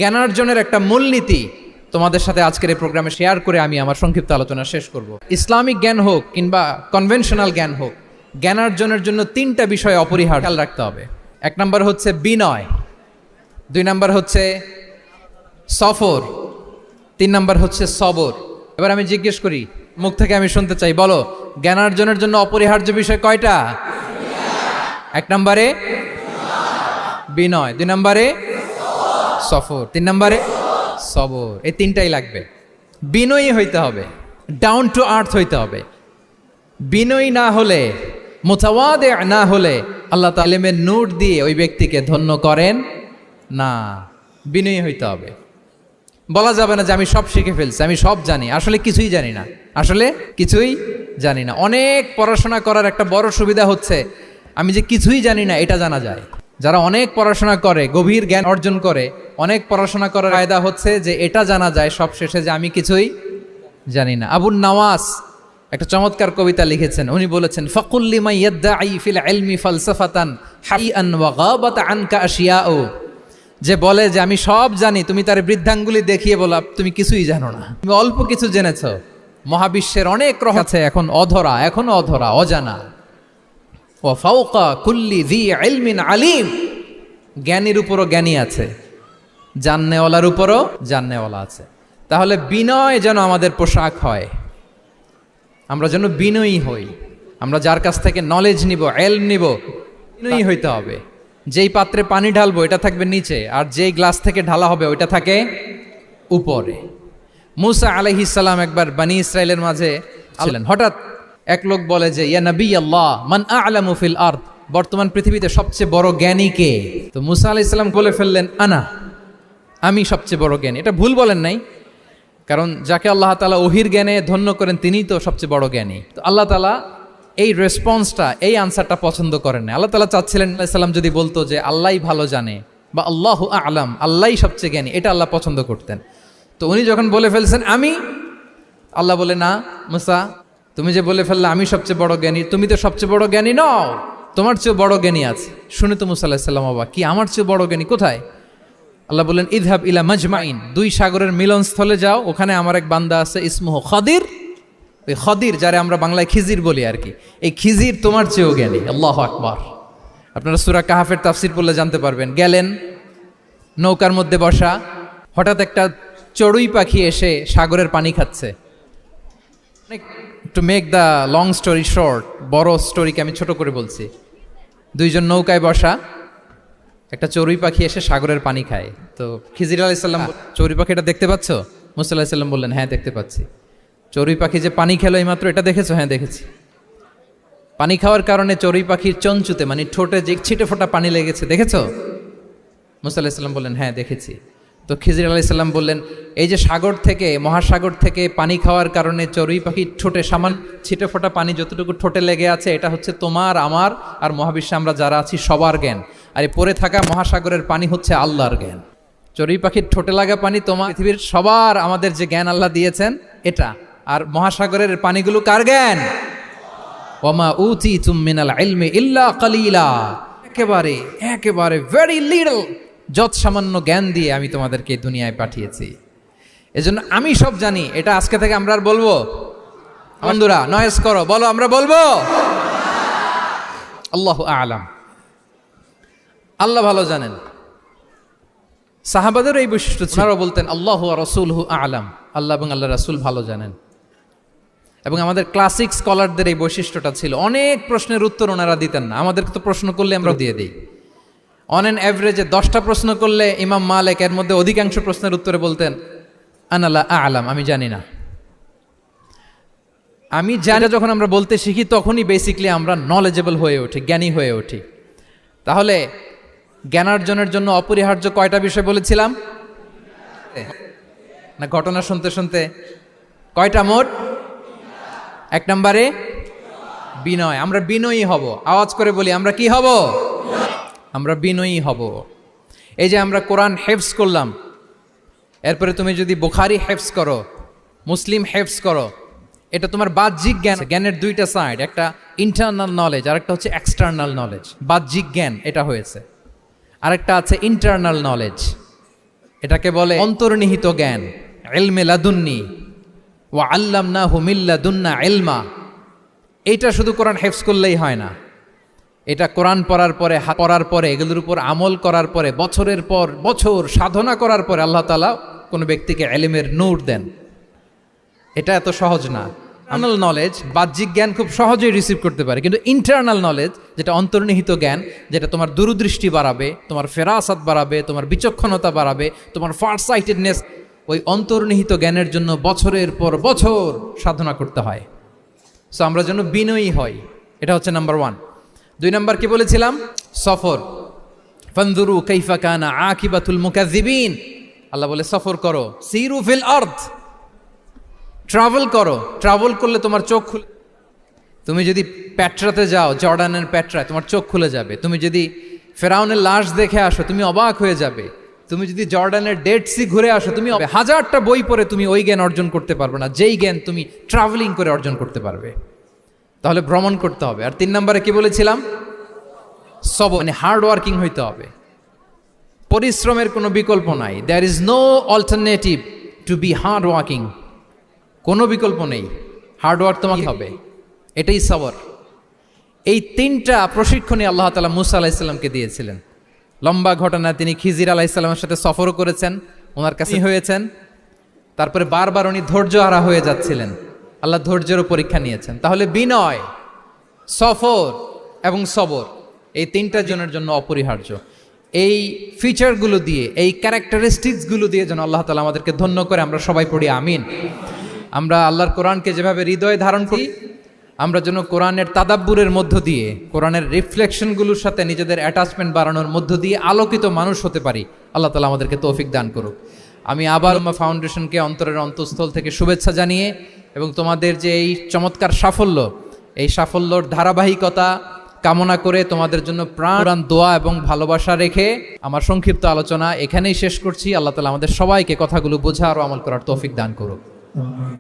জ্ঞানার্জনের একটা মূলনীতি তোমাদের সাথে আজকের এই প্রোগ্রামে শেয়ার করে আমি আমার সংক্ষিপ্ত আলোচনা শেষ করব। ইসলামিক জ্ঞান হোক কিংবা কনভেনশনাল জ্ঞান হোক, জ্ঞানার্জনের জন্য তিনটা বিষয় অপরিহার্য খেয়াল রাখতে হবে। এক নম্বর হচ্ছে বিনয়, দুই নম্বর হচ্ছে সফর, তিন নম্বর হচ্ছে সবর। এবার আমি জিজ্ঞেস করি, মুখ থেকে আমি শুনতে চাই, বলো জ্ঞানার্জনের জন্য অপরিহার্য বিষয় কয়টা? এক নম্বরে বিনয়, দুই নম্বরে সফর, তিন নম্বরে সবর। এই তিনটাই লাগবে। বিনয়ী হইতে হবে, ডাউন টু আর্থ হইতে হবে। বিনয়ী না হলে, মুতাওয়াদে না হলে আল্লাহ তাআলা ইলমের নূর দিয়ে ওই ব্যক্তিকে ধন্য করেন না। বিনয়ী হইতে হবে। বলা যাবে না যে আমি সব শিখে ফেলছি, আমি সব জানি, আসলে কিছুই জানি না, আসলে কিছুই জানি না। অনেক পড়াশোনা করার একটা বড় সুবিধা হচ্ছে আমি যে কিছুই জানি না এটা জানা যায়। যারা অনেক পড়াশোনা করে, গভীর জ্ঞান অর্জন করে, অনেক পড়াশোনা করার ফায়দা হচ্ছে যে এটা জানা যায় সব শেষে যে আমি কিছুই জানি না। আবুন নাওয়াস একটা চমৎকার কবিতা লিখেছেন। উনি বলেছেন, ফাকুল লিমান ইয়াদদাঈ ফিল ইলমি ফালসাফাতান হাইআন ওয়া গাবাত আনকা আশিয়াউ। যে বলে যে আমি সব জানি, তুমি তার বৃদ্ধাঙ্গুলি দেখিয়ে বলা তুমি কিছুই জানো না, তুমি অল্প কিছু জেনেছো। মহাবিশ্বের অনেক রহস্য আছে এখন অধরা, এখনো অধরা, অজানা। ওয়া ফাওকা কুল্লি যী ইলমিন আলিম। জ্ঞানীর উপরও জ্ঞানী আছে, জাননেওয়ালার উপরও জাননেওয়ালা আছে। তাহলে বিনয় যেন আমাদের পোশাক হয়, আমরা যেন বিনয়ী হই। আমরা যার কাছ থেকে নলেজ নিব, ইলম নিব, বিনয়ী হইতে হবে। যেই পাত্রে পানি ঢালবো এটা থাকবে নিচে, আর যেই গ্লাস থেকে ঢালা হবে ওইটা থাকে উপরে। মুসা আলাইহিস সালাম একবার বনি ইসরাইলের মাঝে ছিলেন। হঠাৎ এক লোক বলে যে, ইয়া নবী আল্লাহ, মান আ'লামু ফিল আরদ, বর্তমান পৃথিবীতে সবচেয়ে বড় জ্ঞানী কে? তো মুসা আলাইহিস সালাম বলে ফেললেন, আনা, আমি সবচেয়ে বড় জ্ঞানী। এটা ভুল বলেন নাই, কারণ যাকে আল্লাহ তাআলা ওহির জ্ঞানে ধন্য করেন তিনিই তো সবচেয়ে বড় জ্ঞানী। তো আল্লাহ তাআলা এই রেসপন্সটা, এই আনসারটা পছন্দ করেন না। আল্লাহ তাআলা চাচ্ছিলেন আলাইহিস সালাম যদি বলতো যে আল্লাহই ভালো জানে বা আল্লাহু আ'লাম, আল্লাহই সবচেয়ে জ্ঞানী, এটা আল্লাহ পছন্দ করতেন। তো উনি যখন বলে ফেলছেন আমি, আল্লাহ বলে, না মুসা, তুমি যে বলে ফেললে আমি সবচেয়ে বড় জ্ঞানী, তুমি তো সবচেয়ে বড় জ্ঞানী নও, তোমার চেয়ে বড় জ্ঞানী আছে। শুনে তো মুসা আলাইহিস সালাম অবাক, কি আমার চেয়ে বড় জ্ঞানী কোথায়? আল্লাহ বললেন, ইযহাব ইলা মাজমাইন, দুই সাগরের মিলনস্থলে যাও, ওখানে আমার এক বান্দা আছে, ইসমুহু খাদির। ওই খাদির, যারে আমরা বাংলায় খিজির বলি আর কি, এই খিজির তোমার চেয়েও জ্ঞানী। আল্লাহু আকবার। আপনারা সূরা কাহাফের তাফসীর পড়লে জানতে পারবেন। গেলেন, নৌকার মধ্যে বসা, হঠাৎ একটা চড়ুই পাখি এসে সাগরের পানি খাচ্ছে। To make the long story short, বড় স্টোরিকে আমি ছোট করে বলছি। দুইজন নৌকায় বসা, একটা চড়ুই পাখি এসে সাগরের পানি খায়। তো খিজির আলাইহিস সালাম, চড়ুই পাখিটা দেখতে পাচ্ছ? মুসা আলাইহিস সালাম বললেন, হ্যাঁ দেখতে পাচ্ছি। চড়ুই পাখি যে পানি খেলো এইমাত্র, এটা দেখেছো? হ্যাঁ দেখেছি। পানি খাওয়ার কারণে চড়ুই পাখির চঞ্চুতে, মানে ঠোঁটে যে ছিটে ফোটা পানি লেগেছে, দেখেছো? মুসা আলাইহিস সালাম বললেন, হ্যাঁ দেখেছি। তো খিজির আলাইহিস সালাম বললেন, এই যে সাগর থেকে, মহাসাগর থেকে পানি খাওয়ার কারণে চড়ুই পাখির ঠোঁটে সামান্য ছিটে ফোটা পানি যতটুকু ঠোঁটে লেগে আছে, এটা হচ্ছে তোমার, আমার আর মহাবিশ্বে আমরা যারা আছি সবার জ্ঞান। আর এই পড়ে থাকা মহাসাগরের পানি হচ্ছে আল্লাহর জ্ঞান। চড়ুই পাখির ঠোঁটে লাগা পানি তোমার, পৃথিবীর সবার, আমাদের যে জ্ঞান আল্লাহ দিয়েছেন এটা। আর মহাসাগরের পানিগুলো কার জ্ঞান? ওয়ামা উতীতুম মিনাল ইলমি ইল্লা কালিলা, একেবারে একেবারে ভেরি লিটল, যত সামান্য জ্ঞান দিয়ে আমি তোমাদেরকে দুনিয়ায় পাঠিয়েছি। এজন্য আমি সব জানি, এটা আজকে থেকে আমরা আর বলবো? বন্ধুরা নয়েজ করো, বলো আমরা বলবো আল্লাহু আ'লাম। আল্লাহ ভালো জানেন। সাহাবাদের এই বৈশিষ্ট্য ছিল, ওনারা বলতেন আল্লাহু ওয়া রাসূলুহু আ'লাম, আল্লাহ এবং আল্লাহ রাসূল ভালো জানেন। এবং আমাদের ক্লাসিক স্কলারদের এই বৈশিষ্ট্যটা ছিল, অনেক প্রশ্নের উত্তর ওনারা দিতেন না। আমাদেরকে তো প্রশ্ন করলে আমরা দিয়ে দিই। অন অ্যান অ্যাভারেজে 10টা প্রশ্ন করলে ইমাম মালিক এর মধ্যে অধিকাংশ প্রশ্নের উত্তরে বলতেন আনা লা আ'লাম, আমি জানি না। আমি জানি যখন আমরা বলতে শিখি, তখনই বেসিক্যালি আমরা নলেজেবল হয়ে উঠি, জ্ঞানী হয়ে উঠি। তাহলে জ্ঞানার্জনের জন্য অপরিহার্য কয়টা বিষয় বলেছিলাম না? ঘটনা শুনতে শুনতে কয়টা মোট? এক নম্বরে বিনয়। আমরা বিনয়ী হব। আওয়াজ করে বলি, আমরা কি হব? আমরা বিনয়ী হব। এই যে আমরা কোরআন হেফজ করলাম, এরপরে তুমি যদি বুখারী হেফজ করো, মুসলিম হেফজ করো, এটা তোমার বাহ্যিক জ্ঞান। জ্ঞানের দুইটা সাইড, একটা ইন্টারনাল নলেজ আর একটা হচ্ছে এক্সটার্নাল নলেজ। বাহ্যিক জ্ঞান এটা হয়েছে, আরেকটা আছে ইন্টারনাল নলেজ, এটাকে বলে অন্তর্নিহিত জ্ঞান, ইলমে লাদুন্নি, ওয়া আল্লামনাহু মিন লাদুন্না ইলমা। এইটা শুধু কোরআন হেফজ করলেই হয় না, এটা কোরআন পড়ার পরে এগুলোর উপর আমল করার পরে বছরের পর বছর সাধনা করার পরে আল্লাহ তাআলা কোনো ব্যক্তিকে ইলমের নূর দেন। এটা এত সহজ না। ইন্টারনাল নলেজ, বাহ্যিক জ্ঞান খুব সহজেই রিসিভ করতে পারে, কিন্তু ইন্টারনাল নলেজ, যেটা অন্তর্নিহিত জ্ঞান, যেটা তোমার দূরদৃষ্টি বাড়াবে, তোমার ফেরাসাত বাড়াবে, তোমার বিচক্ষণতা বাড়াবে, তোমার ফার সাইটেডনেস, ওই অন্তর্নিহিত জ্ঞানের জন্য বছরের পর বছর সাধনা করতে হয়। সো আমরা যেন বিনয়ী হই, এটা হচ্ছে নাম্বার 1। 2 নাম্বার কি বলেছিলাম? সফর। ফানজুরু কাইফা কানা আকিবাতুল মুকাজ্জিবিন। আল্লাহ বলে সফর করো, সিরু ফিল আরদ, ট্রাভেল করো। ট্রাভেল করলে তোমার চোখ খুলে, তুমি যদি পেট্রাতে যাও, জর্ডানের পেট্রায়, তোমার চোখ খুলে যাবে। তুমি যদি ফেরাউনের লাশ দেখে আসো, তুমি অবাক হয়ে যাবে। তুমি যদি জর্ডানের ডেড সি ঘুরে আসো, তুমি 1000টা বই পড়ে তুমি ওই জ্ঞান অর্জন করতে পারবে না, যেই জ্ঞান তুমি ট্রাভেলিং করে অর্জন করতে পারবে। তাহলে ভ্রমণ করতে হবে। আর 3 নম্বরে কি বলেছিলাম? সবর, মানে হার্ড ওয়ার্কিং হইতে হবে। পরিশ্রমের কোনো বিকল্প নাই। There is no alternative to be hard working. কোনো বিকল্প নেই, হার্ড ওয়ার্ক তোমাকে হবে, এটাই সবর। এই 3টা প্রশিক্ষণই আল্লাহ তাআলা মুসা আলাইহিস সালামকে দিয়েছিলেন। লম্বা ঘটনা, তিনি খিজির আলাইহিস সালামের সাথে সফরও করেছেন, ওনার কাছে হয়েছেন। তারপরে বারবার উনি ধৈর্যহারা হয়ে যাচ্ছিলেন, আল্লাহ ধৈর্যেরও পরীক্ষা নিয়েছেন। তাহলে বিনয়, সফর এবং সবর, এই 3টা জনের জন্য অপরিহার্য। এই ফিচারগুলো দিয়ে, এই ক্যারেক্টারিস্টিক্সগুলো দিয়ে যেন আল্লাহ তাআলা আমাদেরকে ধন্য করে। আমরা সবাই পড়ি আমিন। আমরা আল্লাহর কোরআনকে যেভাবে হৃদয়ে ধারণ করি, আমরা যেন কোরআনের তাদাব্বুরের মধ্য দিয়ে, কোরআনের রিফ্লেকশনগুলোর সাথে নিজেদের অ্যাটাচমেন্ট বাড়ানোর মধ্য দিয়ে আলোকিত মানুষ হতে পারি। আল্লাহ তাআলা আমাদেরকে তৌফিক দান করুক। আমি আবার ফাউন্ডেশনকে অন্তরের অন্তঃস্থল থেকে শুভেচ্ছা জানিয়ে, এবং তোমাদের যে এই চমৎকার সাফল্য, এই সাফল্যর ধারাবাহিকতা কামনা করে তোমাদের জন্য প্রাণ দোয়া এবং ভালোবাসা রেখে আমার সংক্ষিপ্ত আলোচনা এখানেই শেষ করছি। আল্লাহ তাআলা আমাদের সবাইকে কথাগুলো বোঝা আর আমল করার তৌফিক দান করুক।